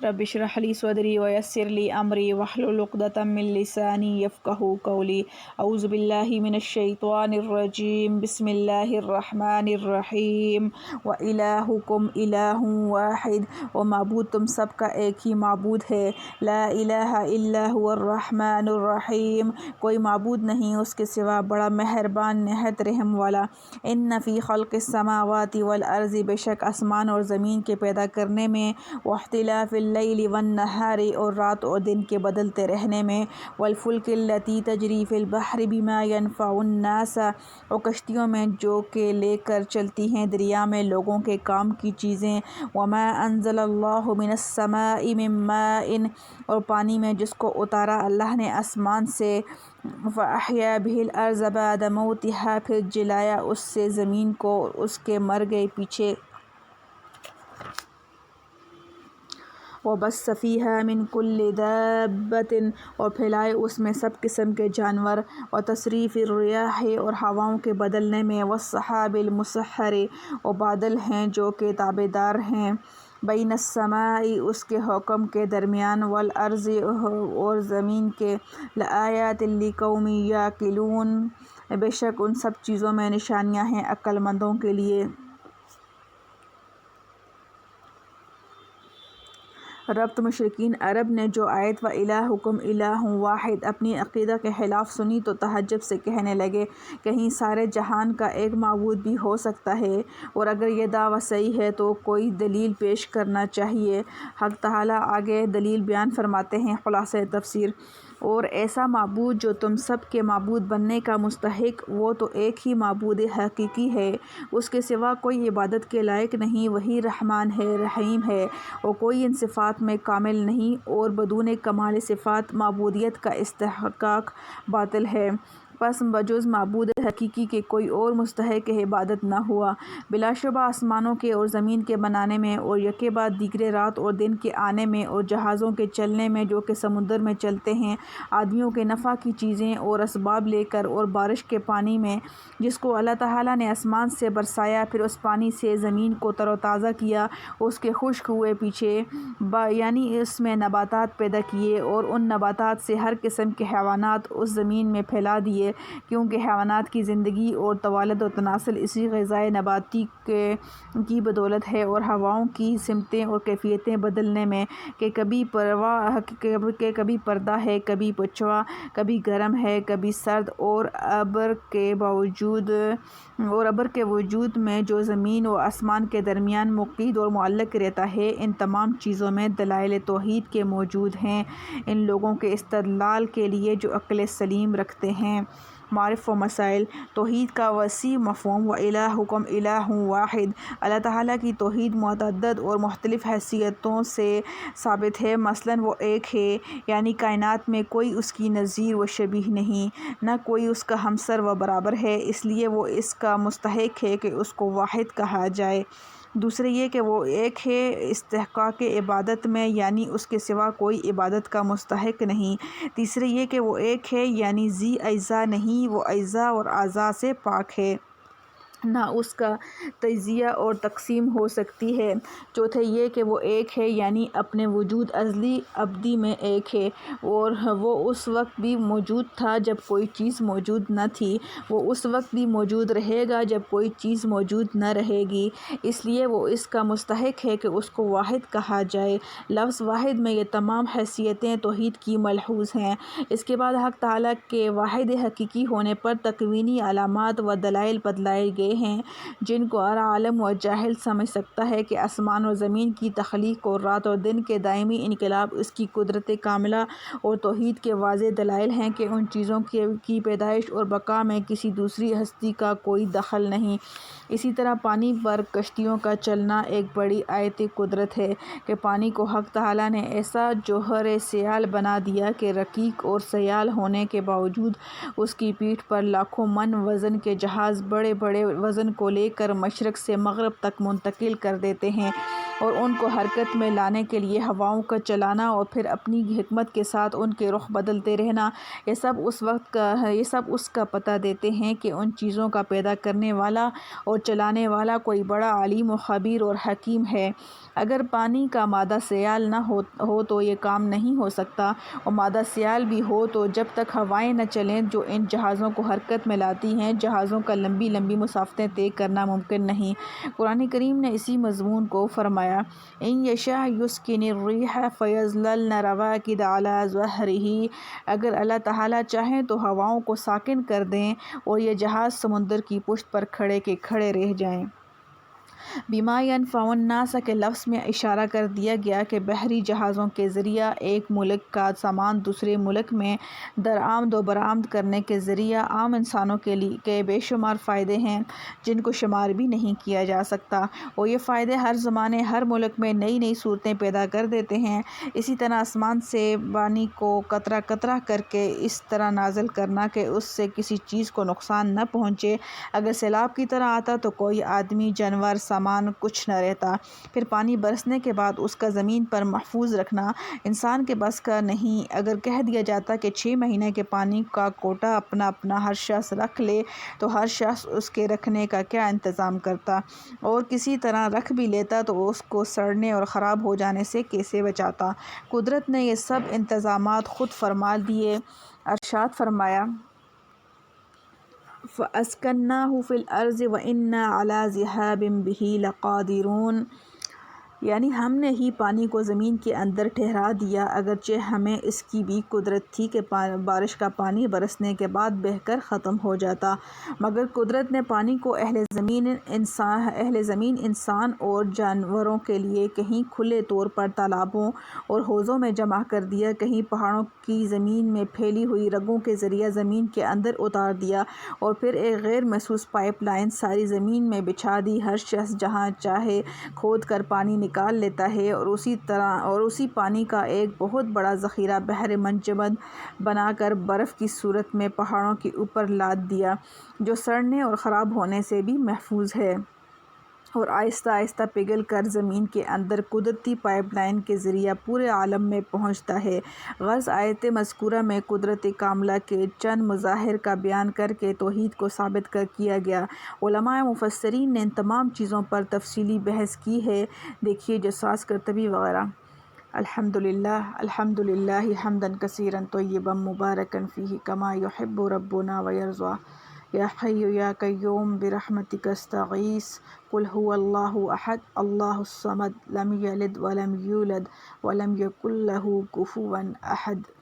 رب اشرح لي صدري ويسر لي أمري واحلل عقدة من لساني يفقهوا قولي أعوذ بالله من الشيطان الرجيم بسم الله الرحمن الرحیم وإلہکم الہ واحد، و معبود تم سب کا ایک ہی معبود ہے، لا الہ الا هو الرحمن الرحیم، کوئی معبود نہیں اس کے سوا، بڑا مہربان نہایت رحم والا۔ ان فی خلق السماوات والارض، بے شک آسمان اور زمین کے پیدا کرنے میں، واختلاف اللیل والنہار، اور رات اور دن کے بدلتے رہنے میں، والفلک التی تجری فی البحر بما ینفع الناس، اور کشتیوں میں جو کہ لے کر چلتی ہیں دریا میں لوگوں کے کام کی چیزیں، وما انزل اللہ من السماء من ماء، اور پانی میں جس کو اتارا اللہ نے آسمان سے، فأحیا بہ الارض بعد موتها، پھر جلایا اس سے زمین کو اس کے مر گئے پیچھے، وبث فیہا من کل دابۃ، اور پھیلائے اس میں سب قسم کے جانور، وتصریف الریاح، اور ہواؤں کے بدلنے میں، والسحاب المسخر، اور بادل ہیں جو کہ تابعدار ہیں، بین السماء، اس کے حکم کے درمیان، والارض، اور زمین کے، لآیات لقوم یعقلون، بے شک ان سب چیزوں میں نشانیاں ہیں عقل مندوں کے لیے۔ ربط مشرکین عرب نے جو آیت وَإِلَٰهُكُمْ إِلَٰهٌ وَاحِدٌ اپنی عقیدہ کے خلاف سنی تو تعجب سے کہنے لگے، کہیں سارے جہان کا ایک معبود بھی ہو سکتا ہے؟ اور اگر یہ دعویٰ صحیح ہے تو کوئی دلیل پیش کرنا چاہیے۔ حق تعالیٰ آگے دلیل بیان فرماتے ہیں، خلاصہ تفسیر: اور ایسا معبود جو تم سب کے معبود بننے کا مستحق، وہ تو ایک ہی معبود حقیقی ہے، اس کے سوا کوئی عبادت کے لائق نہیں، وہی رحمان ہے، رحیم ہے، اور کوئی ان صفات میں کامل نہیں، اور بدون کمال صفات معبودیت کا استحقاق باطل ہے، پس بجز معبود حقیقی کے کوئی اور مستحق عبادت نہ ہوا۔ بلا شبہ آسمانوں کے اور زمین کے بنانے میں، اور یکے بعد دیگرے رات اور دن کے آنے میں، اور جہازوں کے چلنے میں جو کہ سمندر میں چلتے ہیں، آدمیوں کے نفع کی چیزیں اور اسباب لے کر، اور بارش کے پانی میں جس کو اللہ تعالیٰ نے آسمان سے برسایا، پھر اس پانی سے زمین کو تر و تازہ کیا، اس کے خشک ہوئے پیچھے، یعنی اس میں نباتات پیدا کیے، اور ان نباتات سے ہر قسم کے حیوانات اس زمین میں پھیلا دیے، کیونکہ حیوانات کی زندگی اور توالد و تناسل اسی غذائے نباتی کی بدولت ہے، اور ہواؤں کی سمتیں اور کیفیتیں بدلنے میں، کہ کبھی پردہ ہے، کبھی پچھوا، کبھی گرم ہے، کبھی سرد، اور ابر کے وجود میں جو زمین و آسمان کے درمیان مقید اور معلق رہتا ہے، ان تمام چیزوں میں دلائل توحید کے موجود ہیں ان لوگوں کے استدلال کے لیے جو عقل سلیم رکھتے ہیں۔ معارف و مسائل: توحید کا وسیع مفہوم وَإِلَٰهُكُمْ إِلَٰهٌ وَاحِدٌ، اللہ تعالیٰ کی توحید متعدد اور مختلف حیثیتوں سے ثابت ہے، مثلاً وہ ایک ہے، یعنی کائنات میں کوئی اس کی نظیر و شبیہ نہیں، نہ کوئی اس کا ہمسر و برابر ہے، اس لیے وہ اس کا مستحق ہے کہ اس کو واحد کہا جائے۔ دوسرے یہ کہ وہ ایک ہے استحقاق عبادت میں، یعنی اس کے سوا کوئی عبادت کا مستحق نہیں۔ تیسرے یہ کہ وہ ایک ہے، یعنی ذی اجزا نہیں، وہ اجزا اور اعضاء سے پاک ہے، نہ اس کا تجزیہ اور تقسیم ہو سکتی ہے۔ چوتھے یہ کہ وہ ایک ہے، یعنی اپنے وجود ازلی ابدی میں ایک ہے، اور وہ اس وقت بھی موجود تھا جب کوئی چیز موجود نہ تھی، وہ اس وقت بھی موجود رہے گا جب کوئی چیز موجود نہ رہے گی، اس لیے وہ اس کا مستحق ہے کہ اس کو واحد کہا جائے۔ لفظ واحد میں یہ تمام حیثیتیں توحید کی ملحوظ ہیں۔ اس کے بعد حق تعالیٰ کے واحد حقیقی ہونے پر تکوینی علامات و دلائل بتلائے گئے ہیں، جن کو ہر عالم و جاہل سمجھ سکتا ہے کہ آسمان و زمین کی تخلیق اور رات اور دن کے دائمی انقلاب اس کی قدرت کاملہ اور توحید کے واضح دلائل ہیں کہ ان چیزوں کی پیدائش اور بقا میں کسی دوسری ہستی کا کوئی دخل نہیں۔ اسی طرح پانی پر کشتیوں کا چلنا ایک بڑی آیت قدرت ہے کہ پانی کو حق تعالیٰ نے ایسا جوہر سیال بنا دیا کہ رقیق اور سیال ہونے کے باوجود اس کی پیٹھ پر لاکھوں من وزن کے جہاز بڑے بڑے وزن کو لے کر مشرق سے مغرب تک منتقل کر دیتے ہیں۔ اور ان کو حرکت میں لانے کے لیے ہواؤں کا چلانا اور پھر اپنی حکمت کے ساتھ ان کے رخ بدلتے رہنا، یہ سب اس کا پتہ دیتے ہیں کہ ان چیزوں کا پیدا کرنے والا اور چلانے والا کوئی بڑا عالم و خبیر اور حکیم ہے۔ اگر پانی کا مادہ سیال نہ ہو تو یہ کام نہیں ہو سکتا، اور مادہ سیال بھی ہو تو جب تک ہوائیں نہ چلیں جو ان جہازوں کو حرکت میں لاتی ہیں، جہازوں کا لمبی لمبی مسافتیں طے کرنا ممکن نہیں۔ قرآن کریم نے اسی مضمون کو فرمایا، ان یشاء یسکن الریح فیظللن رواکد علی ظہرہ، اگر اللہ تعالیٰ چاہیں تو ہواؤں کو ساکن کر دیں اور یہ جہاز سمندر کی پشت پر کھڑے کے کھڑے رہ جائیں۔ بما ينفع الناس کے لفظ میں اشارہ کر دیا گیا کہ بحری جہازوں کے ذریعہ ایک ملک کا سامان دوسرے ملک میں درآمد و برآمد کرنے کے ذریعہ عام انسانوں کے بے شمار فائدے ہیں جن کو شمار بھی نہیں کیا جا سکتا، اور یہ فائدے ہر زمانے ہر ملک میں نئی نئی صورتیں پیدا کر دیتے ہیں۔ اسی طرح آسمان سے پانی کو قطرہ قطرہ کر کے اس طرح نازل کرنا کہ اس سے کسی چیز کو نقصان نہ پہنچے، اگر سیلاب کی طرح آتا تو کوئی آدمی جانور سامان کچھ نہ رہتا، پھر پانی برسنے کے بعد اس کا زمین پر محفوظ رکھنا انسان کے بس کا نہیں۔ اگر کہہ دیا جاتا کہ 6 مہینے کے پانی کا کوٹا اپنا اپنا ہر شخص رکھ لے تو ہر شخص اس کے رکھنے کا کیا انتظام کرتا، اور کسی طرح رکھ بھی لیتا تو اس کو سڑنے اور خراب ہو جانے سے کیسے بچاتا۔ قدرت نے یہ سب انتظامات خود فرما دیے۔ ارشاد فرمایا، فَأَسْكَنَّاهُ فِي الْأَرْضِ وَإِنَّا عَلَى ذِهَابٍ بِهِ لَقَادِرُونَ، یعنی ہم نے ہی پانی کو زمین کے اندر ٹھہرا دیا، اگرچہ ہمیں اس کی بھی قدرت تھی کہ بارش کا پانی برسنے کے بعد بہہ کر ختم ہو جاتا، مگر قدرت نے پانی کو اہل زمین انسان اور جانوروں کے لیے کہیں کھلے طور پر تالابوں اور حوضوں میں جمع کر دیا، کہیں پہاڑوں کی زمین میں پھیلی ہوئی رگوں کے ذریعہ زمین کے اندر اتار دیا، اور پھر ایک غیر محسوس پائپ لائن ساری زمین میں بچھا دی۔ ہر شخص جہاں چاہے کھود کر پانی نکال لیتا ہے، اور اسی پانی کا ایک بہت بڑا ذخیرہ بحر منجمد بنا کر برف کی صورت میں پہاڑوں کے اوپر لاد دیا، جو سڑنے اور خراب ہونے سے بھی محفوظ ہے، اور آہستہ آہستہ پگھل کر زمین کے اندر قدرتی پائپ لائن کے ذریعہ پورے عالم میں پہنچتا ہے۔ غرض آیت مذکورہ میں قدرت کاملہ کے چند مظاہر کا بیان کر کے توحید کو ثابت کیا گیا۔ علماء مفسرین نے ان تمام چیزوں پر تفصیلی بحث کی ہے، دیکھیے جساس قرطبی وغیرہ۔ الحمدللہ حمداً کثیراً طیباً مبارکاً فیہ کما یحب ربنا ویرضی، یا حی یا قیوم برحمتک استغیث، قل هو اللہ احد اللہ الصمد لم یلد ولم یولد ولم یکن لہ کفوا احد۔